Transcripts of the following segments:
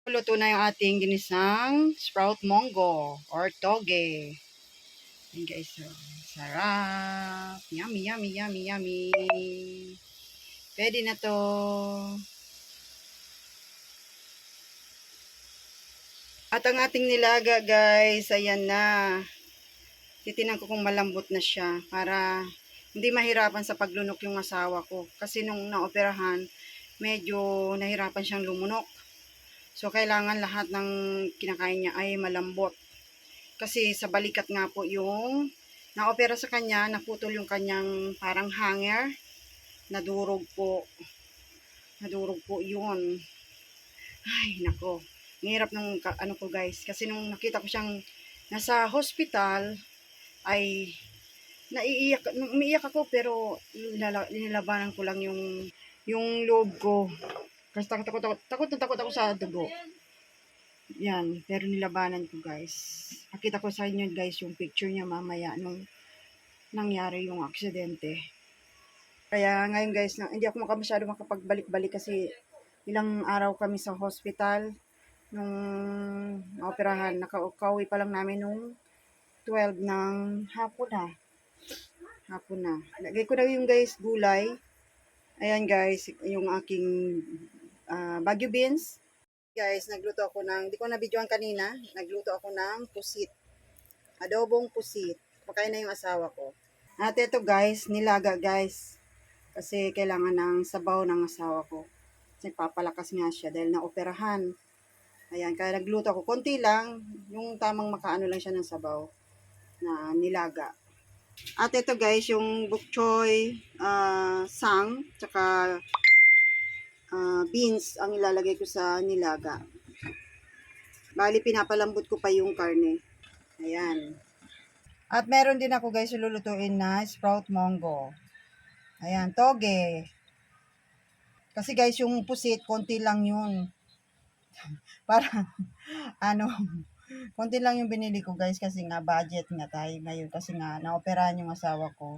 Luto na yung ating ginisang sprout monggo or toge. Ayan guys, so, sarap. Yummy, yummy, yummy, yummy. Pwede na to. At ang ating nilaga guys, ayan na. Titinan ko kung malambot na siya para hindi mahirapan sa paglunok yung asawa ko. Kasi nung naoperahan, medyo nahirapan siyang lumunok. So, kailangan lahat ng kinakain niya ay malambot. Kasi sa balikat nga po yung naopera sa kanya, naputol yung kanyang parang hanger. Nadurog po. Nadurog po yun. Ay, nako. Ang hirap ng ano ko guys. Kasi nung nakita ko siyang nasa hospital, ay naiiyak, umiiyak ako pero nilalabanan ko lang yung loob ko. Kasi takot ako sa dugo. Yan, pero nilabanan ko guys. Pakita ko sa inyo guys yung picture niya mamaya nung nangyari yung aksidente. Kaya ngayon guys, hindi ako masyado makapagbalik-balik kasi ilang araw kami sa hospital nung naoperahan. Nakauwi pa lang namin nung 12 ng hapon na. Hapon na. Lagay ko na yung guys gulay. Ayan guys, yung aking Baguio beans. Guys, nagluto ako ng, di ko na videoan kanina, nagluto ako ng pusit. Adobong pusit. Pakain na yung asawa ko. At ito guys, nilaga guys. Kasi kailangan ng sabaw ng asawa ko. Kasi papalakas nga siya dahil naoperahan. Ayan, kaya nagluto ako. Konti lang, yung tamang makaano lang siya ng sabaw na nilaga. At ito guys, yung bok choy, sang, tsaka beans ang ilalagay ko sa nilaga. Bali, pinapalambot ko pa yung karne. Ayan. At meron din ako guys lulutuin na sprout monggo. Ayan, toge. Kasi guys, yung pusit, konti lang yun. Para, ano, konti lang yung binili ko guys kasi nga budget nga tayo ngayon. Kasi nga, naoperahan yung asawa ko.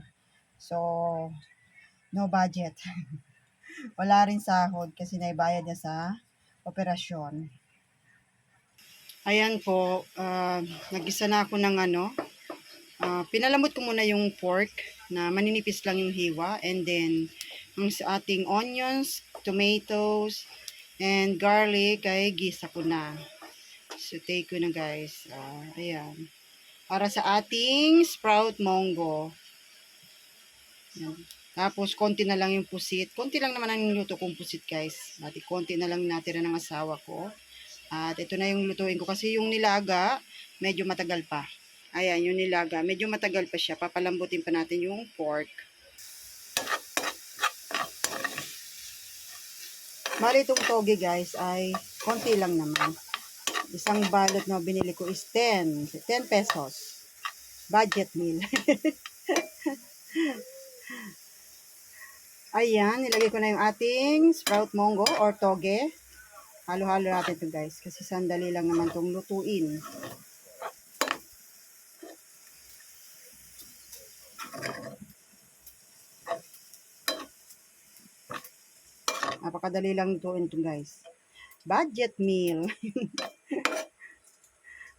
So, no budget. Wala rin sahod kasi naibayad niya sa operasyon. Ayan po, nag-isa na ako ng pinalambot ko muna yung pork na maninipis lang yung hiwa, and then ang sa ating onions, tomatoes, and garlic ay gisa ko na. Saute ko na guys. Ayan. Para sa ating sprout monggo. Ayan. Tapos konti na lang yung pusit. Konti lang naman ang luto kong pusit guys. At konti na lang natira ng asawa ko. At ito na yung lutuin ko kasi yung nilaga medyo matagal pa. Ayan, yung nilaga. Medyo matagal pa siya. Papalambutin pa natin yung pork. Bali itong toge guys ay konti lang naman. Isang balot na binili ko is 10 pesos. Budget meal. Ayan, nilagay ko na yung ating sprout monggo or toge. Halo-halo natin ito guys kasi sandali lang naman itong lutuin. Napakadali lang lutuin ito guys. Budget meal.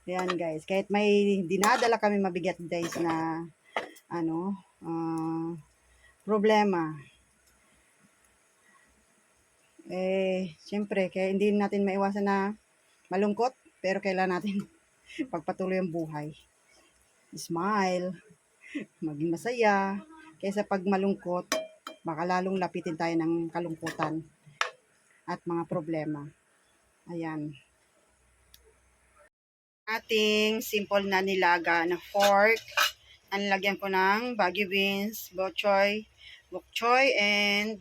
Ayan guys, kahit may dinadala kami mabigat guys na problema. Siyempre, kaya hindi natin maiwasan na malungkot, pero kailangan natin pagpatuloy ang buhay. Smile, maging masaya, kaysa pag malungkot, baka lalong lapitin tayo ng kalungkutan at mga problema. Ayan. Ating simple na nilaga na pork. Nilagyan ko ng Baguio beans, bok choy, and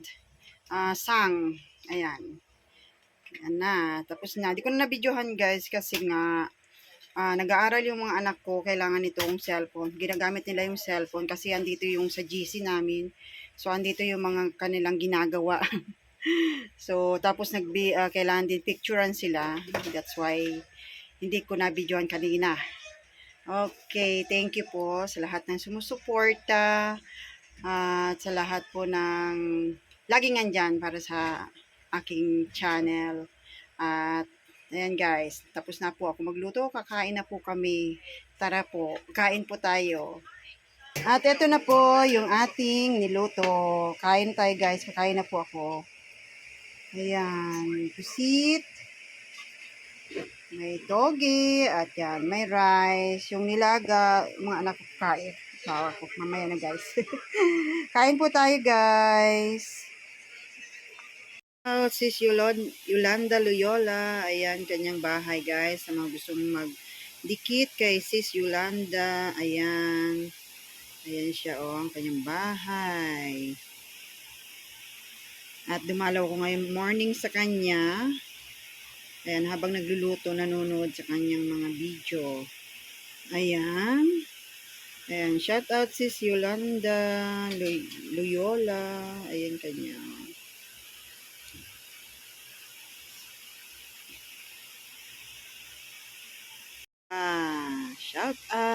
sang. Ayan. Ayan na. Tapos na. Di ko na nabidyohan guys kasi nga nag-aaral yung mga anak ko. Kailangan nitong cellphone. Ginagamit nila yung cellphone kasi andito yung sa GC namin. So, andito yung mga kanilang ginagawa. So, tapos kailangan din picturean sila. That's why hindi ko nabidyohan kanina. Okay, thank you po sa lahat ng sumusuporta at sa lahat po ng laging nandyan para sa aking channel. At Ayan guys, tapos na po ako magluto. Kakain na po kami. Tara po, kain po tayo. At ito na po yung ating niluto. Kain tayo guys, kakain na po ako. Ayan, pusit, may toge, at yan, may rice. Yung nilaga, mga anak ko kain. Sawa ko, mamaya na guys. Kain po tayo guys. Sis Yolanda Loyola, ayan, kanyang bahay guys. Sa mga gustong magdikit kay Sis Yolanda, ayan. Ayan siya, oh, ang kanyang bahay. At dumalaw ko ngayong morning sa kanya. Ayan, habang nagluluto, nanonood sa kanyang mga video. Ayan. Ayan, shout out sis Yolanda Loyola. Ayan kanya. Shout out.